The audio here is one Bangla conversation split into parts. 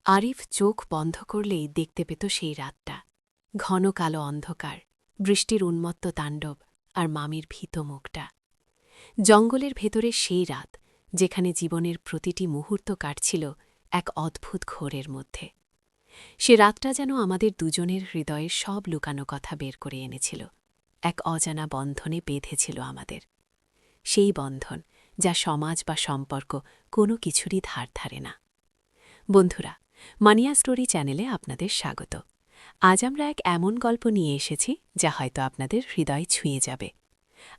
আরিফ চোখ বন্ধ করলেই দেখতে পেত সেই রাতটা, ঘন কালো অন্ধকার, বৃষ্টির উন্মত্ত তাণ্ডব আর মামির ভীত মুখটা। জঙ্গলের ভেতরে সেই রাত, যেখানে জীবনের প্রতিটি মুহূর্ত কাটছিল এক অদ্ভুত ঘোরের মধ্যে। সে রাতটা যেন আমাদের দুজনের হৃদয়ের সব লুকানো কথা বের করে এনেছিল, এক অজানা বন্ধনে বেঁধেছিল আমাদের। সেই বন্ধন যা সমাজ বা সম্পর্ক কোনো কিছুরই ধার ধারে না। বন্ধুরা, মানিয়া স্টোরি চ্যানেলে আপনাদের স্বাগত। আজ আমরা এক এমন গল্প নিয়ে এসেছি যা হয়তো আপনাদের হৃদয় ছুঁয়ে যাবে।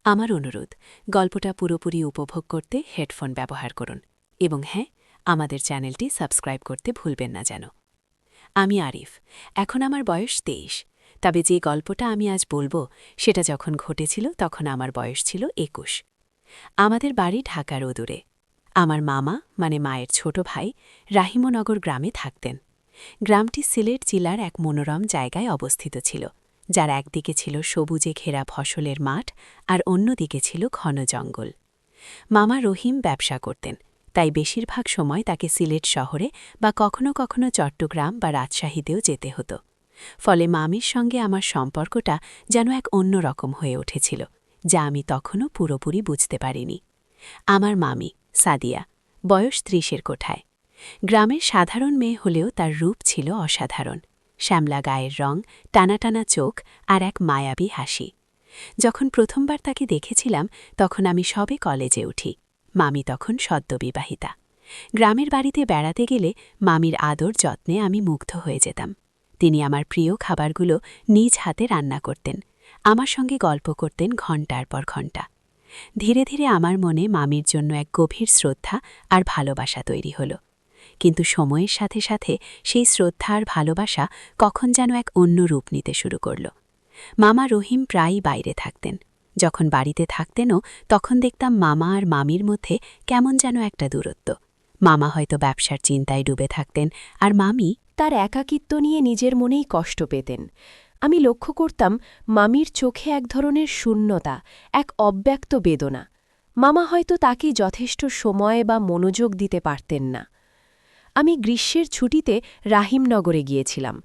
আমার অনুরোধ, গল্পটা পুরোপুরি উপভোগ করতে হেডফোন ব্যবহার করুন এবং হ্যাঁ, আমাদের চ্যানেলটি সাবস্ক্রাইব করতে ভুলবেন না যেন। আমি আরিফ, এখন আমার বয়স 23। তবে যে গল্পটা আমি আজ বলবো সেটা যখন ঘটেছিল তখন আমার বয়স ছিল 21। আমাদের বাড়ি ঢাকার অদূরে। আমার মামা মানে মায়ের ছোট ভাই রাহিমনগর গ্রামে থাকতেন। গ্রামটি সিলেট জেলার এক মনোরম জায়গায় অবস্থিত ছিল, যার একদিকে ছিল সবুজে ঘেরা ফসলের মাঠ আর অন্যদিকে ছিল ঘন জঙ্গল। মামা রহিম ব্যবসা করতেন, তাই বেশিরভাগ সময় তাকে সিলেট শহরে বা কখনো কখনো চট্টগ্রাম বা রাজশাহীতেও যেতে হতো। ফলে মামির সঙ্গে আমার সম্পর্কটা যেন এক অন্য রকম হয়ে উঠেছিল, যা আমি তখনও পুরোপুরি বুঝতে পারিনি। আমার মামি সাদিয়া, বয়স ৩০-এর কোঠায়। গ্রামের সাধারণ মেয়ে হলেও তার রূপ ছিল অসাধারণ। শ্যামলা গায়ের রং, টানা টানা চোখ আর এক মায়াবী হাসি। যখন প্রথমবার তাকে দেখেছিলাম তখন আমি সবে কলেজে উঠি। মামি তখন সদ্যবিবাহিতা। গ্রামের বাড়িতে বেড়াতে গেলে মামির আদর যত্নে আমি মুগ্ধ হয়ে যেতাম। তিনি আমার প্রিয় খাবারগুলো নিজ হাতে রান্না করতেন, আমার সঙ্গে গল্প করতেন ঘণ্টার পর ঘণ্টা। ধীরে ধীরে আমার মনে মামির জন্য এক গভীর শ্রদ্ধা আর ভালোবাসা তৈরি হল। কিন্তু সময়ের সাথে সাথে সেই শ্রদ্ধা আর ভালোবাসা কখন যেন এক অন্য রূপ নিতে শুরু করল। মামা রহিম প্রায়ই বাইরে থাকতেন। যখন বাড়িতে থাকতেনও তখন দেখতাম মামা আর মামির মধ্যে কেমন যেন একটা দূরত্ব। মামা হয়তো ব্যবসার চিন্তায় ডুবে থাকতেন আর মামি তার একাকিত্ব নিয়ে নিজের মনেই কষ্ট পেতেন। আমি লক্ষ্য করতাম মামির চোখে এক ধরনের শূন্যতা, এক অব্যক্ত বেদনা। মামা হয়তো তাকে যথেষ্ট সময় বা মনোযোগ দিতে পারতেন না। আমি গ্রীষ্মের ছুটিতে রাহিমনগরে গিয়েছিলাম।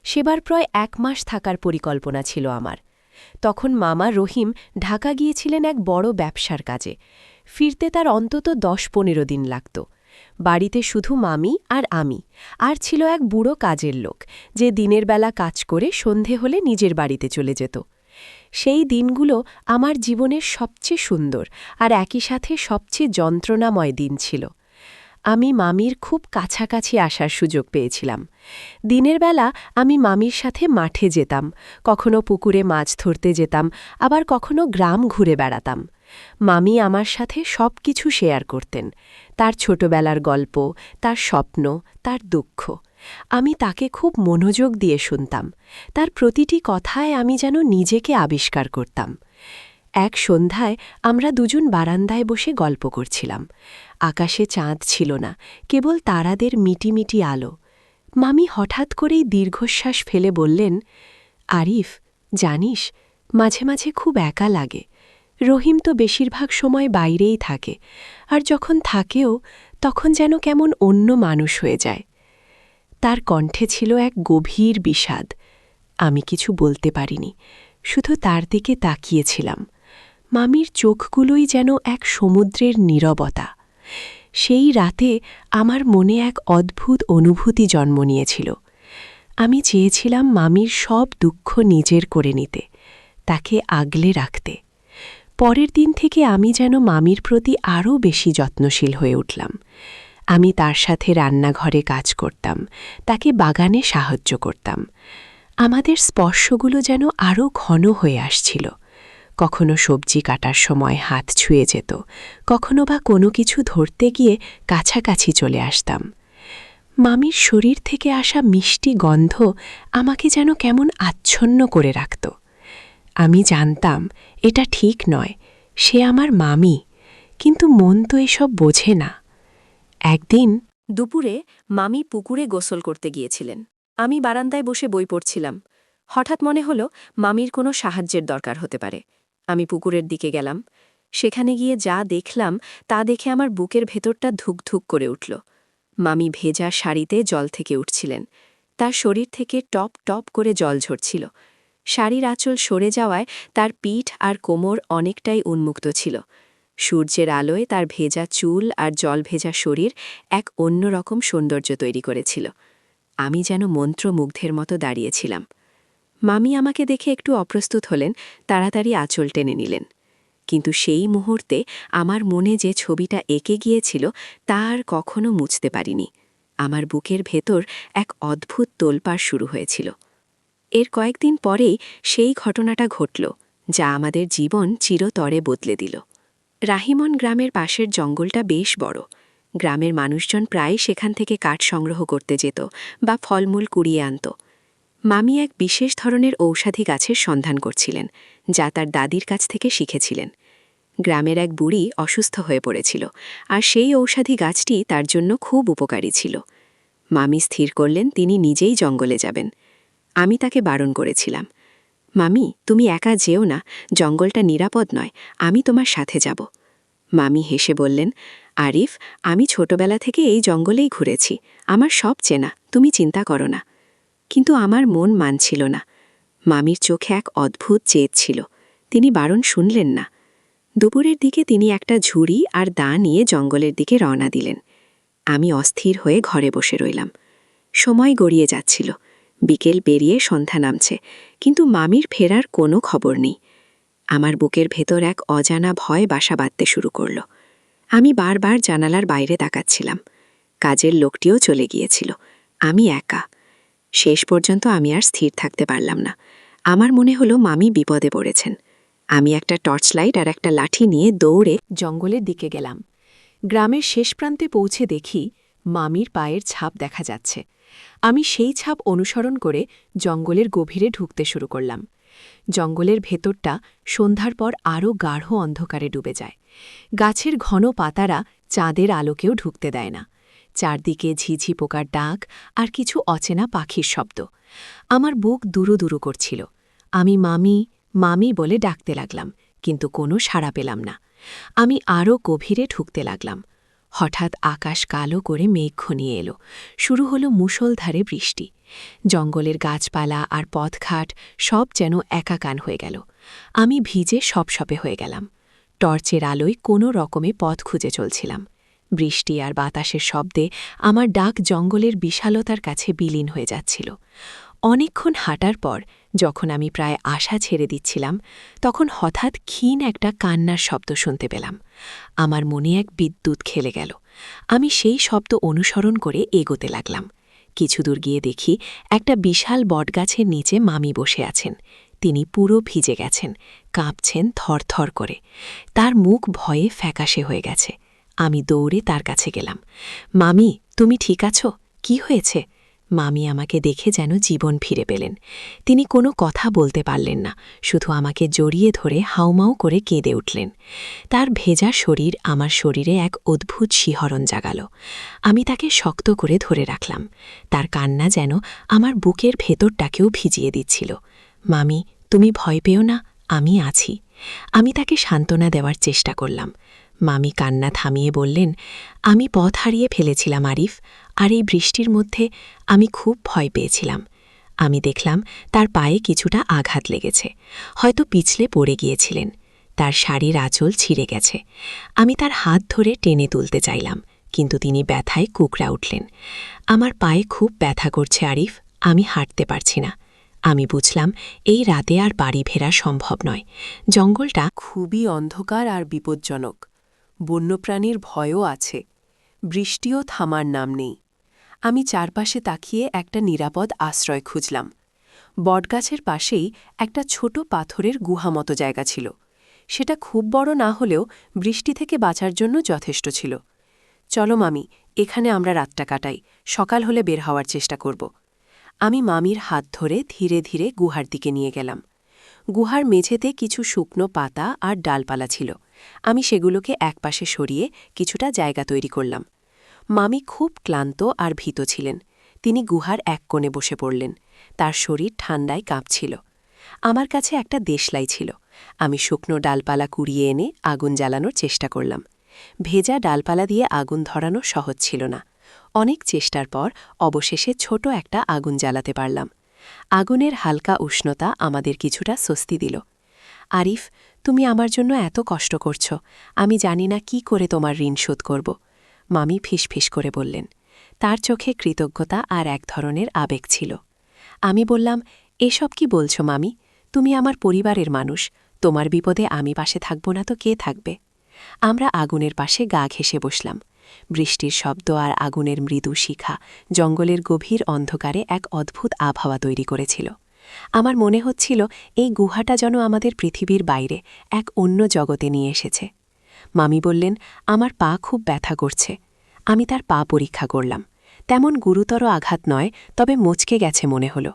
সেবার প্রায় ১ মাস থাকার পরিকল্পনা ছিল আমার। তখন মামা রহিম ঢাকা গিয়েছিলেন এক বড় ব্যবসার কাজে। ফিরতে তার অন্তত ১০-১৫ দিন লাগত। বাড়িতে শুধু মামি আর আমি, আর ছিল এক বুড়ো কাজের লোক, যে দিনের বেলা কাজ করে সন্ধে হলে নিজের বাড়িতে চলে যেত। সেই দিনগুলো আমার জীবনের সবচেয়ে সুন্দর আর একই সাথে সবচেয়ে যন্ত্রণাময় দিন ছিল। আমি মামির খুব কাছাকাছি আসার সুযোগ পেয়েছিলাম। দিনের বেলা আমি মামির সাথে মাঠে যেতাম, কখনো পুকুরে মাছ ধরতে যেতাম, আবার কখনো গ্রাম ঘুরে বেড়াতাম। মামি আমার সাথে সব কিছু শেয়ার করতেন, তার ছোটবেলার গল্প, তার স্বপ্ন, তার দুঃখ। আমি তাকে খুব মনোযোগ দিয়ে শুনতাম। তার প্রতিটি কথায় আমি যেন নিজেকে আবিষ্কার করতাম। এক সন্ধ্যায় আমরা দুজন বারান্দায় বসে গল্প করছিলাম। আকাশে চাঁদ ছিল না, কেবল তারাদের মিটিমিটি আলো। মামি হঠাৎ করেই দীর্ঘশ্বাস ফেলে বললেন, আরিফ, জানিস, মাঝে মাঝে খুব একা লাগে। রহিম তো বেশিরভাগ সময় বাইরেই থাকে, আর যখন থাকেও তখন যেন কেমন অন্য মানুষ হয়ে যায়। তার কণ্ঠে ছিল এক গভীর বিষাদ। আমি কিছু বলতে পারিনি, শুধু তার দিকে তাকিয়েছিলাম। মামির চোখগুলোই যেন এক সমুদ্রের নীরবতা। সেই রাতে আমার মনে এক অদ্ভুত অনুভূতি জন্ম নিয়েছিল। আমি চেয়েছিলাম মামির সব দুঃখ নিজের করে নিতে, তাকে আগলে রাখতে। পরের দিন থেকে আমি যেন মামির প্রতি আরও বেশি যত্নশীল হয়ে উঠলাম। আমি তার সাথে রান্নাঘরে কাজ করতাম, তাকে বাগানে সাহায্য করতাম। আমাদের স্পর্শগুলো যেন আরও ঘন হয়ে আসছিল। কখনো সবজি কাটার সময় হাত ছুঁয়ে যেত, কখনো বা কোনো কিছু ধরতে গিয়ে কাছাকাছি চলে আসতাম। মামির শরীর থেকে আসা মিষ্টি গন্ধ আমাকে যেন কেমন আচ্ছন্ন করে রাখত। আমি জানতাম এটা ঠিক নয়, সে আমার মামি, কিন্তু মন তো এসব বোঝে না। একদিন দুপুরে মামি পুকুরে গোসল করতে গিয়েছিলেন। আমি বারান্দায় বসে বই পড়ছিলাম। হঠাৎ মনে হলো মামির কোনো সাহায্যের দরকার হতে পারে। আমি পুকুরের দিকে গেলাম। সেখানে গিয়ে যা দেখলাম তা দেখে আমার বুকের ভেতরটা ধুকধুক করে উঠল। মামি ভেজা শাড়িতে জল থেকে উঠছিলেন। তার শরীর থেকে টপ টপ করে জল ঝরছিল। শাড়ির আঁচল সরে যাওয়ায় তার পিঠ আর কোমর অনেকটাই উন্মুক্ত ছিল। সূর্যের আলোয় তার ভেজা চুল আর জল ভেজা শরীর এক অন্যরকম সৌন্দর্য তৈরি করেছিল। আমি যেন মন্ত্রমুগ্ধের মতো দাঁড়িয়েছিলাম। মামি আমাকে দেখে একটু অপ্রস্তুত হলেন, তাড়াতাড়ি আঁচল টেনে নিলেন। কিন্তু সেই মুহূর্তে আমার মনে যে ছবিটা এঁকে গিয়েছিল তা আর কখনো মুছতে পারিনি। আমার বুকের ভেতর এক অদ্ভুত তোলপাড় শুরু হয়েছিল। এর কয়েকদিন পরেই সেই ঘটনাটা ঘটল, যা আমাদের জীবন চিরতরে বদলে দিল। রাহিমন গ্রামের পাশের জঙ্গলটা বেশ বড়। গ্রামের মানুষজন প্রায় সেখান থেকে কাঠ সংগ্রহ করতে যেত বা ফলমূল কুড়িয়ে আনত। মামি এক বিশেষ ধরনের ঔষধি গাছের সন্ধান করছিলেন, যা তার দাদির কাছ থেকে শিখেছিলেন। গ্রামের এক বুড়ি অসুস্থ হয়ে পড়েছিল, আর সেই ঔষধি গাছটি তার জন্য খুব উপকারী ছিল। মামি স্থির করলেন তিনি নিজেই জঙ্গলে যাবেন। আমি তাকে বারণ করেছিলাম, মামি তুমি একা যেও না, জঙ্গলটা নিরাপদ নয়, আমি তোমার সাথে যাব। মামি হেসে বললেন, আরিফ, আমি ছোটবেলা থেকে এই জঙ্গলেই ঘুরেছি, আমার সব চেনা, তুমি চিন্তা করো না। কিন্তু আমার মন মানছিল না। মামির চোখে এক অদ্ভুত জেদ ছিল। তিনি বারণ শুনলেন না। দুপুরের দিকে তিনি একটা ঝুড়ি আর দা নিয়ে জঙ্গলের দিকে রওনা দিলেন। আমি অস্থির হয়ে ঘরে বসে রইলাম। সময় গড়িয়ে যাচ্ছিল। বিকেল পেরিয়ে সন্ধ্যা নামছে, কিন্তু মামির ফেরার কোনো খবর নেই। আমার বুকের ভেতর এক অজানা ভয় বাসা বাঁধতে শুরু করল। আমি বারবার জানালার বাইরে তাকাচ্ছিলাম। কাজের লোকটিও চলে গিয়েছিল। আমি একা। শেষ পর্যন্ত আমি আর স্থির থাকতে পারলাম না। আমার মনে হলো মামি বিপদে পড়েছেন। আমি একটা টর্চ লাইট আর একটা লাঠি নিয়ে দৌড়ে জঙ্গলের দিকে গেলাম। গ্রামের শেষ প্রান্তে পৌঁছে দেখি মামির পায়ের ছাপ দেখা যাচ্ছে। আমি সেই ছাপ অনুসরণ করে জঙ্গলের গভীরে ঢুকতে শুরু করলাম। জঙ্গলের ভেতরটা সন্ধ্যার পর আরও গাঢ় অন্ধকারে ডুবে যায়। গাছের ঘন পাতারা চাঁদের আলোকেও ঢুকতে দেয় না। চারদিকে ঝিঝি পোকার ডাক আর কিছু অচেনা পাখির শব্দ। আমার বুক দুরু দুরু করছিল। আমি মামি মামি বলে ডাকতে লাগলাম, কিন্তু কোনো সাড়া পেলাম না। আমি আরও গভীরে ঢুকতে লাগলাম। হঠাৎ আকাশ কালো করে মেঘ ঘনিয়ে এলো। শুরু হলো মুষলধারে বৃষ্টি। জঙ্গলের গাছপালা আর পথঘাট সব যেন একাকান হয়ে গেল। আমি ভিজে সপসপে হয়ে গেলাম। টর্চের আলোয় কোনো রকমে পথ খুঁজে চলছিলাম। বৃষ্টি আর বাতাসের শব্দে আমার ডাক জঙ্গলের বিশালতার কাছে বিলীন হয়ে যাচ্ছিল। অনেকক্ষণ হাঁটার পর যখন আমি প্রায় আশা ছেড়ে দিচ্ছিলাম, তখন হঠাৎ ক্ষীণ একটা কান্নার শব্দ শুনতে পেলাম। আমার মনে এক বিদ্যুৎ খেলে গেল। আমি সেই শব্দ অনুসরণ করে এগোতে লাগলাম। কিছু দূর গিয়ে দেখি একটা বিশাল বটগাছের নিচে মামি বসে আছেন। তিনি পুরো ভিজে গেছেন, কাঁপছেন থরথর করে। তার মুখ ভয়ে ফ্যাকাশে হয়ে গেছে। আমি দৌড়ে তার কাছে গেলাম। মামি, তুমি ঠিক আছো? কি হয়েছে? মামি আমাকে দেখে যেন জীবন ফিরে পেলেন। তিনি কোনো কথা বলতে পারলেন না, শুধু আমাকে জড়িয়ে ধরে হাউমাউ করে কেঁদে উঠলেন। তার ভেজা শরীর আমার শরীরে এক অদ্ভুত শিহরণ জাগাল। আমি তাকে শক্ত করে ধরে রাখলাম। তার কান্না যেন আমার বুকের ভেতরটাকেও ভিজিয়ে দিচ্ছিল। মামি, তুমি ভয় পেও না, আমি আছি। আমি তাকে সান্ত্বনা দেওয়ার চেষ্টা করলাম। মামি কান্না থামিয়ে বললেন, আমি পথ হারিয়ে ফেলেছিলাম আরিফ, আর এই বৃষ্টির মধ্যে আমি খুব ভয় পেয়েছিলাম। আমি দেখলাম তার পায়ে কিছুটা আঘাত লেগেছে, হয়তো পিছলে পড়ে গিয়েছিলেন। তার শাড়ির আঁচল ছিঁড়ে গেছে। আমি তার হাত ধরে টেনে তুলতে চাইলাম, কিন্তু তিনি ব্যথায় কুকড়া উঠলেন। আমার পায়ে খুব ব্যথা করছে আরিফ, আমি হাঁটতে পারছি না। আমি বুঝলাম এই রাতে আর বাড়ি ফেরা সম্ভব নয়। জঙ্গলটা খুবই অন্ধকার আর বিপজ্জনক। বন্যপ্রাণীর ভয়ও আছে। বৃষ্টিও থামার নাম নেই। আমি চারপাশে তাকিয়ে একটা নিরাপদ আশ্রয় খুঁজলাম। বটগাছের পাশেই একটা ছোট পাথরের গুহা মতো জায়গা ছিল। সেটা খুব বড় না হলেও বৃষ্টি থেকে বাঁচার জন্য যথেষ্ট ছিল। চলো মামি, এখানে আমরা রাতটা কাটাই, সকাল হলে বের হওয়ার চেষ্টা করব। আমি মামির হাত ধরে ধীরে ধীরে গুহার দিকে নিয়ে গেলাম। গুহার মেঝেতে কিছু শুকনো পাতা আর ডালপালা ছিল। আমি সেগুলোকে একপাশে সরিয়ে কিছুটা জায়গা তৈরি করলাম। মামি খুব ক্লান্ত আর ভীত ছিলেন। তিনি গুহার এক কোণে বসে পড়লেন। তার শরীর ঠান্ডায় কাঁপছিল। আমার কাছে একটা দেশলাই ছিল। আমি শুকনো ডালপালা কুড়িয়ে এনে আগুন জ্বালানোর চেষ্টা করলাম। ভেজা ডালপালা দিয়ে আগুন ধরানো সহজ ছিল না। অনেক চেষ্টার পর অবশেষে ছোট একটা আগুন জ্বালাতে পারলাম। আগুনের হালকা উষ্ণতা আমাদের কিছুটা স্বস্তি দিল। আরিফ, তুমি আমার জন্য এত কষ্ট করছ, আমি জানি না কি করে তোমার ঋণ শোধ করব। মামি ফিসফিস করে বললেন। তার চোখে কৃতজ্ঞতা আর এক ধরনের আবেগ ছিল। আমি বললাম, এসব কি বলছো মামি? তুমি আমার পরিবারের মানুষ, তোমার বিপদে আমি পাশে থাকব না তো কে থাকবে? আমরা আগুনের পাশে গা ঘেঁষে বসলাম। বৃষ্টির শব্দ আর আগুনের মৃদু শিখা জঙ্গলের গভীর অন্ধকারে এক অদ্ভুত আবহাওয়া তৈরি করেছিল। আমার মনে হচ্ছিল এই গুহাটা যেন আমাদের পৃথিবীর বাইরে এক অন্য জগতে নিয়ে এসেছে। মামি বললেন, আমার পা খুব ব্যথা করছে। আমি তার পা পরীক্ষা করলাম। তেমন গুরুতর আঘাত নয়, তবে মচকে গেছে মনে হলো।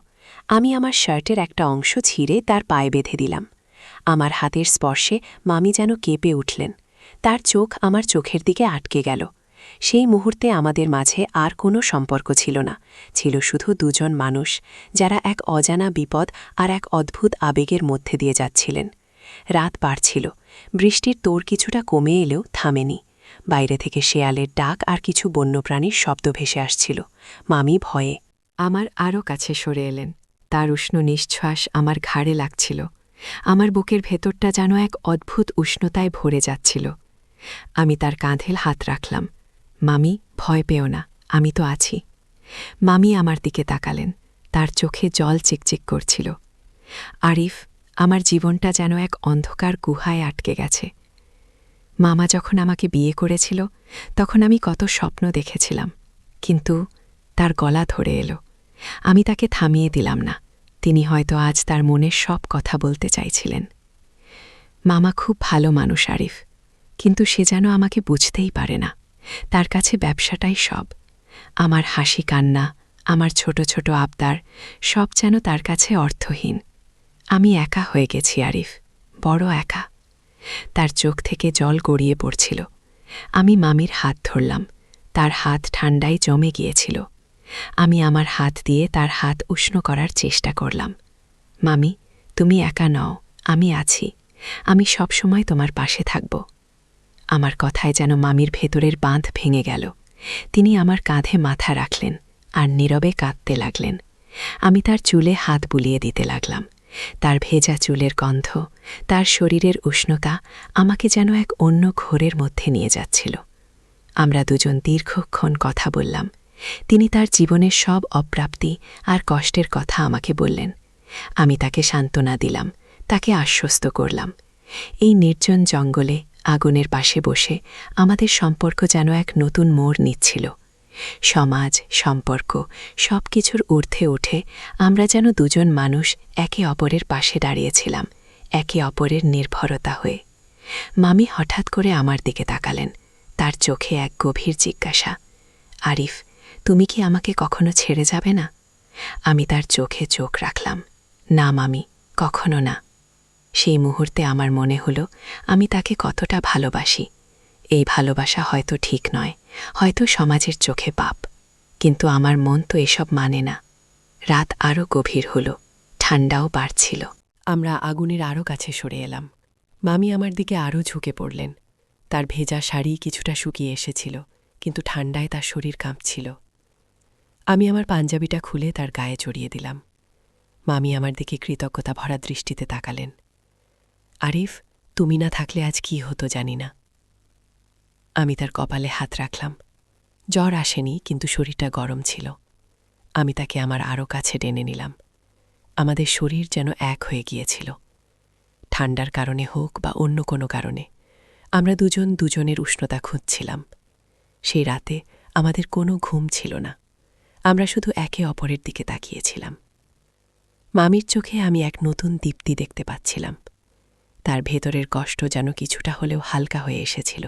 আমি আমার শার্টের একটা অংশ ছিঁড়ে তার পায়ে বেঁধে দিলাম। আমার হাতের স্পর্শে মামি যেন কেঁপে উঠলেন। তার চোখ আমার চোখের দিকে আটকে গেল। সেই মুহূর্তে আমাদের মাঝে আর কোনো সম্পর্ক ছিল না, ছিল শুধু দুজন মানুষ, যারা এক অজানা বিপদ আর এক অদ্ভুত আবেগের মধ্যে দিয়ে যাচ্ছিলেন। রাত বাড়ছিল, বৃষ্টির তোড় কিছুটা কমে এলেও থামেনি। বাইরে থেকে শেয়ালের ডাক আর কিছু বন্যপ্রাণীর শব্দ ভেসে আসছিল। মামি ভয়ে আমার আরও কাছে সরে এলেন। তার উষ্ণ নিঃশ্বাস আমার ঘাড়ে লাগছিল। আমার বুকের ভেতরটা যেন এক অদ্ভুত উষ্ণতায় ভরে যাচ্ছিল। আমি তার কাঁধে হাত রাখলাম। মামি, ভয় পেও না, আমি তো আছি। মামি আমার দিকে তাকালেন। তার চোখে জল চিকচিক করছিল। আরিফ, আমার জীবনটা যেন এক অন্ধকার গুহায় আটকে গেছে। মামা যখন আমাকে বিয়ে করেছিল, তখন আমি কত স্বপ্ন দেখেছিলাম, কিন্তু তার গলা ধরে এলো। আমি তাকে থামিয়ে দিলাম না। তিনি হয়তো আজ তার মনের সব কথা বলতে চাইছিলেন। মামা খুব ভালো মানুষ আরিফ, কিন্তু সে যেন আমাকে বুঝতেই পারে না। তার কাছে ব্যবসাটাই সব। আমার হাসি কান্না, আমার ছোট ছোট আবদার, সব যেন তার কাছে অর্থহীন। আমি একা হয়ে গেছি আরিফ, বড় একা। তার চোখ থেকে জল গড়িয়ে পড়ছিল। আমি মামির হাত ধরলাম। তার হাত ঠান্ডায় জমে গিয়েছিল। আমি আমার হাত দিয়ে তার হাত উষ্ণ করার চেষ্টা করলাম। মামি, তুমি একা নও, আমি আছি। আমি সবসময় তোমার পাশে থাকব। আমার কথায় যেন মামির ভেতরের বাঁধ ভেঙে গেল। তিনি আমার কাঁধে মাথা রাখলেন আর নীরবে কাঁদতে লাগলেন। আমি তার চুলে হাত বুলিয়ে দিতে লাগলাম। তার ভেজা চুলের গন্ধ, তার শরীরের উষ্ণতা আমাকে যেন এক অন্য ঘোরের মধ্যে নিয়ে যাচ্ছিল। আমরা দুজন দীর্ঘক্ষণ কথা বললাম। তিনি তার জীবনের সব অপ্রাপ্তি আর কষ্টের কথা আমাকে বললেন। আমি তাকে সান্ত্বনা দিলাম, তাকে আশ্বস্ত করলাম। এই নির্জন জঙ্গলে আগুনের পাশে বসে আমাদের সম্পর্ক যেন এক নতুন মোড় নিচ্ছিল। সমাজ, সম্পর্ক, সব কিছুর ঊর্ধ্বে উঠে আমরা যেন দুজন মানুষ একে অপরের পাশে দাঁড়িয়েছিলাম, একে অপরের নির্ভরতা হয়ে। মামি হঠাৎ করে আমার দিকে তাকালেন। তার চোখে এক গভীর জিজ্ঞাসা, আরিফ, তুমি কি আমাকে কখনো ছেড়ে যাবে না? আমি তার চোখে চোখ রাখলাম। না মামি, কখনো না। সেই মুহূর্তে আমার মনে হলো আমি তাকে কতটা ভালোবাসি। এই ভালোবাসা হয়তো ঠিক নয়, হয়তো সমাজের চোখে পাপ, কিন্তু আমার মন তো এসব মানে না। রাত আরও গভীর হল, ঠান্ডাও বাড়ছিল। আমরা আগুনের আরও কাছে সরে এলাম। মামি আমার দিকে আরও ঝুঁকে পড়লেন। তার ভেজা শাড়ি কিছুটা শুকিয়ে এসেছিল, কিন্তু ঠান্ডায় তার শরীর কাঁপছিল। আমি আমার পাঞ্জাবিটা খুলে তার গায়ে জড়িয়ে দিলাম। মামি আমার দিকে কৃতজ্ঞতা ভরা দৃষ্টিতে তাকালেন। আরিফ, তুমি না থাকলে আজ কি হতো জানি না। আমি তার কপালে হাত রাখলাম। জ্বর আসেনি, কিন্তু শরীরটা গরম ছিল। আমি তাকে আমার আরও কাছে টেনে নিলাম। আমাদের শরীর যেন এক হয়ে গিয়েছিল। ঠান্ডার কারণে হোক বা অন্য কোনো কারণে আমরা দুজন দুজনের উষ্ণতা খুঁজছিলাম। সেই রাতে আমাদের কোনো ঘুম ছিল না। আমরা শুধু একে অপরের দিকে তাকিয়েছিলাম। মামির চোখে আমি এক নতুন দীপ্তি দেখতে পাচ্ছিলাম। তার ভেতরের কষ্ট যেন কিছুটা হলেও হালকা হয়ে এসেছিল।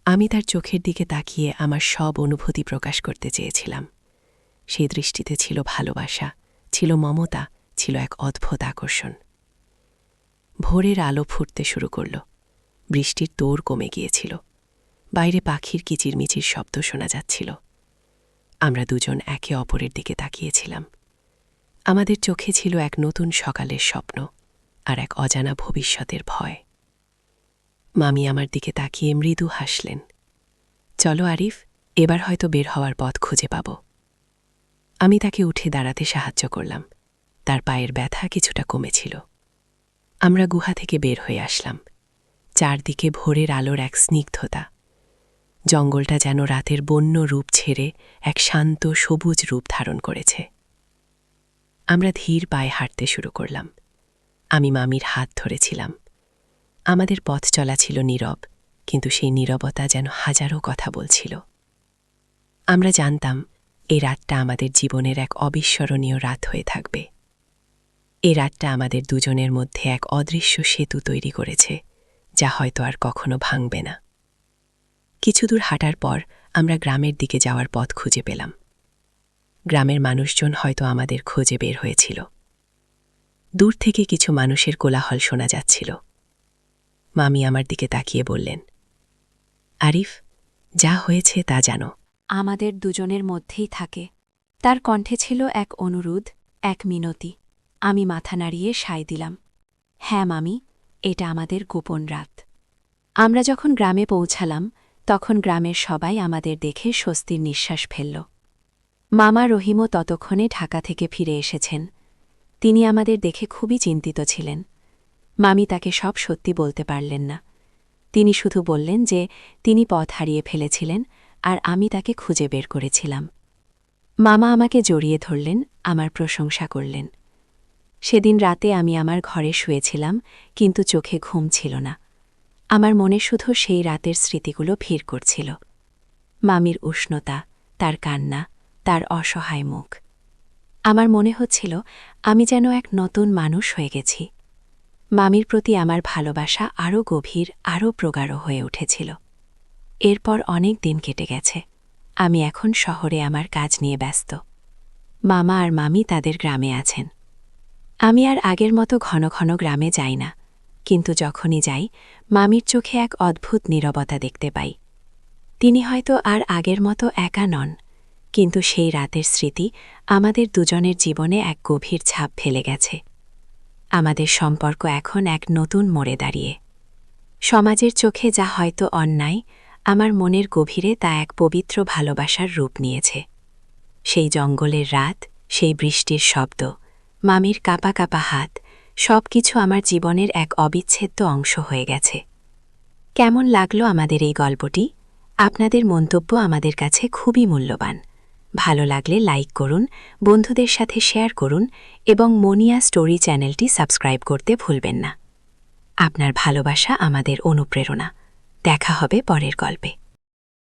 আমি তার চোখের দিকে তাকিয়ে আমার সব অনুভূতি প্রকাশ করতে চেয়েছিলাম। সেই দৃষ্টিতে ছিল ভালোবাসা, ছিল মমতা, ছিল এক অদ্ভুত আকর্ষণ। ভোরের আলো ফুটতে শুরু করল। বৃষ্টির তোড় কমে গিয়েছিল। বাইরে পাখির কিচিরমিচির শব্দ শোনা যাচ্ছিল। আমরা দুজন একে অপরের দিকে তাকিয়েছিলাম। আমাদের চোখে ছিল এক নতুন সকালের স্বপ্ন আর এক অজানা ভবিষ্যতের ভয়। মামি আমার দিকে তাকিয়ে মৃদু হাসলেন। চলো আরিফ, এবার হয়তো বের হওয়ার পথ খুঁজে পাব। আমি তাকে উঠে দাঁড়াতে সাহায্য করলাম। তার পায়ের ব্যথা কিছুটা কমেছিল। আমরা গুহা থেকে বের হয়ে আসলাম। চারদিকে ভোরের আলোর এক স্নিগ্ধতা। জঙ্গলটা যেন রাতের বন্য রূপ ছেড়ে এক শান্ত সবুজ রূপ ধারণ করেছে। আমরা ধীর পায়ে হাঁটতে শুরু করলাম। আমি মামির হাত ধরেছিলাম। আমাদের পথ চলা ছিল নীরব, কিন্তু সেই নীরবতা যেন হাজারো কথা বলছিল। আমরা জানতাম এই রাতটা আমাদের জীবনের এক অবিস্মরণীয় রাত হয়ে থাকবে। এই রাতটা আমাদের দুজনের মধ্যে এক অদৃশ্য সেতু তৈরি করেছে, যা হয়তো আর কখনো ভাঙবে না। কিছু দূর হাঁটার পর আমরা গ্রামের দিকে যাওয়ার পথ খুঁজে পেলাম। গ্রামের মানুষজন হয়তো আমাদের খোঁজে বের হয়েছিল। দূর থেকে কিছু মানুষের কোলাহল শোনা যাচ্ছিল। মামি আমার দিকে তাকিয়ে বললেন, আরিফ, যা হয়েছে তা জানো। আমাদের দুজনের মধ্যেই থাকে। তার কণ্ঠে ছিল এক অনুরোধ, এক মিনতি। আমি মাথা নাড়িয়ে সায় দিলাম। হ্যাঁ মামি, এটা আমাদের গোপন রাত। আমরা যখন গ্রামে পৌঁছালাম, তখন গ্রামের সবাই আমাদের দেখে স্বস্তির নিঃশ্বাস ফেলল। মামা রহিমও ততক্ষণে ঢাকা থেকে ফিরে এসেছেন। তিনি আমাদের দেখে খুবই চিন্তিত ছিলেন। মামি তাকে সব সত্যি বলতে পারলেন না। তিনি শুধু বললেন যে তিনি পথ হারিয়ে ফেলেছিলেন আর আমি তাকে খুঁজে বের করেছিলাম। মামা আমাকে জড়িয়ে ধরলেন, আমার প্রশংসা করলেন। সেদিন রাতে আমি আমার ঘরে শুয়েছিলাম, কিন্তু চোখে ঘুম ছিল না। আমার মনে শুধু সেই রাতের স্মৃতিগুলো ভিড় করছিল। মামির উষ্ণতা, তার কান্না, তার অসহায় মুখ। আমার মনে হচ্ছিল আমি যেন এক নতুন মানুষ হয়ে গেছি। মামির প্রতি আমার ভালোবাসা আরও গভীর, আরও প্রগাঢ় হয়ে উঠেছিল। এরপর অনেক দিন কেটে গেছে। আমি এখন শহরে আমার কাজ নিয়ে ব্যস্ত। মামা আর মামি তাদের গ্রামে আছেন। আমি আর আগের মতো ঘন ঘন গ্রামে যাই না, কিন্তু যখনই যাই মামির চোখে এক অদ্ভুত নীরবতা দেখতে পাই। তিনি হয়তো আর আগের মতো একা নন, কিন্তু সেই রাতের স্মৃতি আমাদের দুজনের জীবনে এক গভীর ছাপ ফেলে গেছে। আমাদের সম্পর্ক এখন এক নতুন মোড়ে দাঁড়িয়ে। সমাজের চোখে যা হয়তো অন্যায়, আমার মনের গভীরে তা এক পবিত্র ভালোবাসার রূপ নিয়েছে। সেই জঙ্গলের রাত, সেই বৃষ্টির শব্দ, মামির কাঁপা কাঁপা হাত, সব কিছু আমার জীবনের এক অবিচ্ছেদ্য অংশ হয়ে গেছে। কেমন লাগলো আমাদের এই গল্পটি? আপনাদের মন্তব্য আমাদের কাছে খুবই মূল্যবান। ভালো লাগলে লাইক করুন, বন্ধুদের সাথে শেয়ার করুন এবং মনিয়া স্টোরি চ্যানেলটি সাবস্ক্রাইব করতে ভুলবেন না। আপনার ভালোবাসা আমাদের অনুপ্রেরণা। দেখা হবে পরের গল্পে।